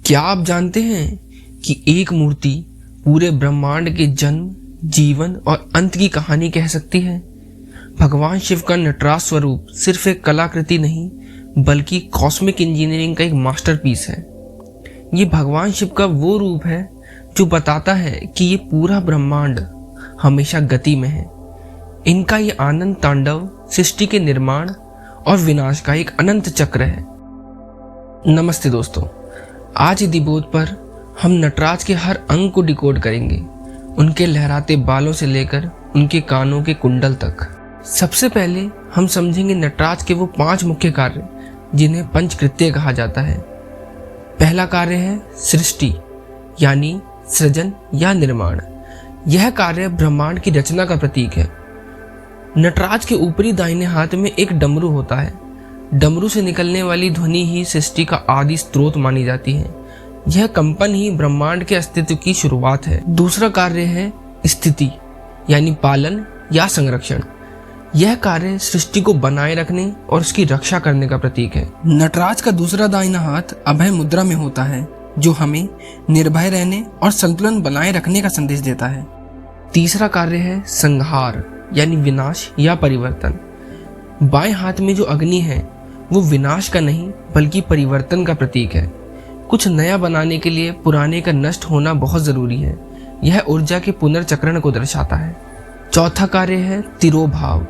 क्या आप जानते हैं कि एक मूर्ति पूरे ब्रह्मांड के जन्म, जीवन और अंत की कहानी कह सकती है। भगवान शिव का नटराज स्वरूप सिर्फ एक कलाकृति नहीं बल्कि कॉस्मिक इंजीनियरिंग का एक मास्टरपीस है। ये भगवान शिव का वो रूप है जो बताता है कि ये पूरा ब्रह्मांड हमेशा गति में है। इनका ये आनंद तांडव सृष्टि के निर्माण और विनाश का एक अनंत चक्र है। नमस्ते दोस्तों, आज दिबोध पर हम नटराज के हर अंग को डिकोड करेंगे, उनके लहराते बालों से लेकर उनके कानों के कुंडल तक। सबसे पहले हम समझेंगे नटराज के वो 5 मुख्य कार्य जिन्हें पंचकृत्य कहा जाता है। पहला कार्य है सृष्टि, यानी सृजन या निर्माण। यह कार्य ब्रह्मांड की रचना का प्रतीक है। नटराज के ऊपरी दाहिने हाथ में एक डमरू होता है। डमरू से निकलने वाली ध्वनि ही सृष्टि का आदि स्रोत मानी जाती है। यह कंपन ही ब्रह्मांड के अस्तित्व की शुरुआत है। दूसरा कार्य है स्थिति, यानी पालन या संरक्षण। यह कार्य सृष्टि को बनाए रखने और उसकी रक्षा करने का प्रतीक है। नटराज का दूसरा दाहिना हाथ अभय मुद्रा में होता है, जो हमें निर्भय रहने और संतुलन बनाए रखने का संदेश देता है। तीसरा कार्य है संहार, यानी विनाश या परिवर्तन। बाएं हाथ में जो अग्नि है वो विनाश का नहीं बल्कि परिवर्तन का प्रतीक है। कुछ नया बनाने के लिए पुराने का नष्ट होना बहुत जरूरी है। यह ऊर्जा के पुनर्चक्रण को दर्शाता है। चौथा कार्य है तिरोभाव।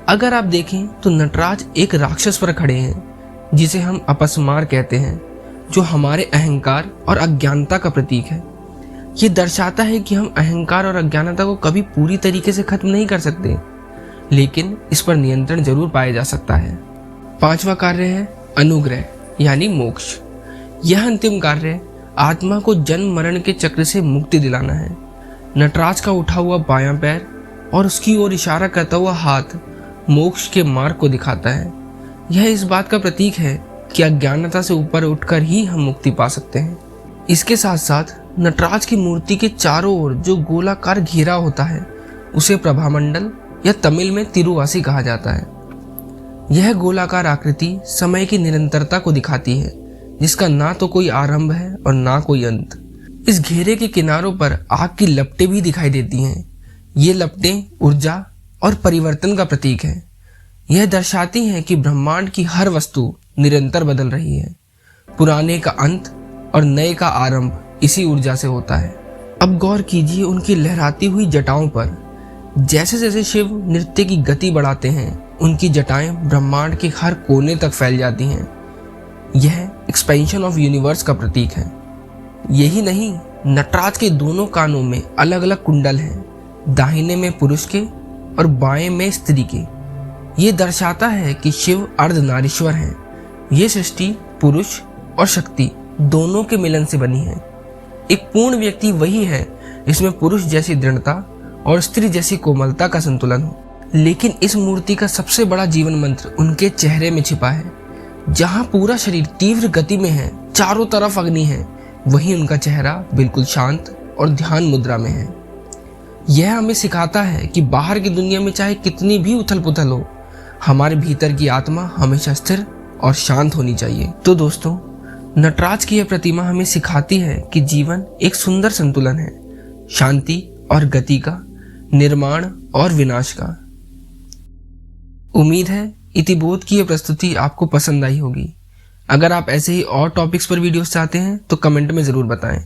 अगर आप देखें तो नटराज एक राक्षस पर खड़े हैं जिसे हम अपस्मार कहते हैं, जो हमारे अहंकार और अज्ञानता का प्रतीक है। ये दर्शाता है कि हम अहंकार और अज्ञानता को कभी पूरी तरीके से खत्म नहीं कर सकते, लेकिन इस पर नियंत्रण जरूर पाया जा सकता है। पांचवा कार्य है अनुग्रह, यानी मोक्ष। यह अंतिम कार्य आत्मा को जन्म मरण के चक्र से मुक्ति दिलाना है। नटराज का उठा हुआ बायां पैर और उसकी ओर इशारा करता हुआ हाथ मोक्ष के मार्ग को दिखाता है। यह इस बात का प्रतीक है कि अज्ञानता से ऊपर उठकर ही हम मुक्ति पा सकते हैं। इसके साथ साथ नटराज की मूर्ति के चारों ओर जो गोलाकार घेरा होता है उसे प्रभामंडल या तमिल में तिरुवासी कहा जाता है। यह गोलाकार आकृति समय की निरंतरता को दिखाती है, जिसका ना तो कोई आरंभ है और ना कोई अंत। इस घेरे के किनारों पर आग की लपटें भी दिखाई देती हैं। ये लपटें ऊर्जा और परिवर्तन का प्रतीक है। यह दर्शाती हैं कि ब्रह्मांड की हर वस्तु निरंतर बदल रही है। पुराने का अंत और नए का आरंभ इसी ऊर्जा से होता है। अब गौर कीजिए उनकी लहराती हुई जटाओं पर। जैसे जैसे शिव नृत्य की गति बढ़ाते हैं, उनकी जटाएं ब्रह्मांड के हर कोने तक फैल जाती हैं। यह एक्सपेंशन ऑफ यूनिवर्स का प्रतीक है। यही नहीं, नटराज के दोनों कानों में अलग अलग कुंडल हैं, दाहिने में पुरुष के और बाएं में स्त्री के। ये दर्शाता है कि शिव अर्धनारीश्वर हैं। ये सृष्टि पुरुष और शक्ति दोनों के मिलन से बनी है। एक पूर्ण व्यक्ति वही है जिसमें पुरुष जैसी दृढ़ता और स्त्री जैसी कोमलता का संतुलन हो। लेकिन इस मूर्ति का सबसे बड़ा जीवन मंत्र उनके चेहरे में छिपा है। जहां पूरा शरीर तीव्र गति में है, चारों तरफ अग्नि है, वहीं उनका चेहरा बिल्कुल शांत और ध्यान मुद्रा में है। यह हमें सिखाता है कि बाहर की दुनिया में चाहे कितनी भी उथल पुथल हो, हमारे भीतर की आत्मा हमेशा स्थिर और शांत होनी चाहिए। तो दोस्तों, नटराज की यह प्रतिमा हमें सिखाती है कि जीवन एक सुंदर संतुलन है, शांति और गति का, निर्माण और विनाश का। उम्मीद है इतिबोध की यह प्रस्तुति आपको पसंद आई होगी। अगर आप ऐसे ही और टॉपिक्स पर वीडियोस चाहते हैं तो कमेंट में जरूर बताएं।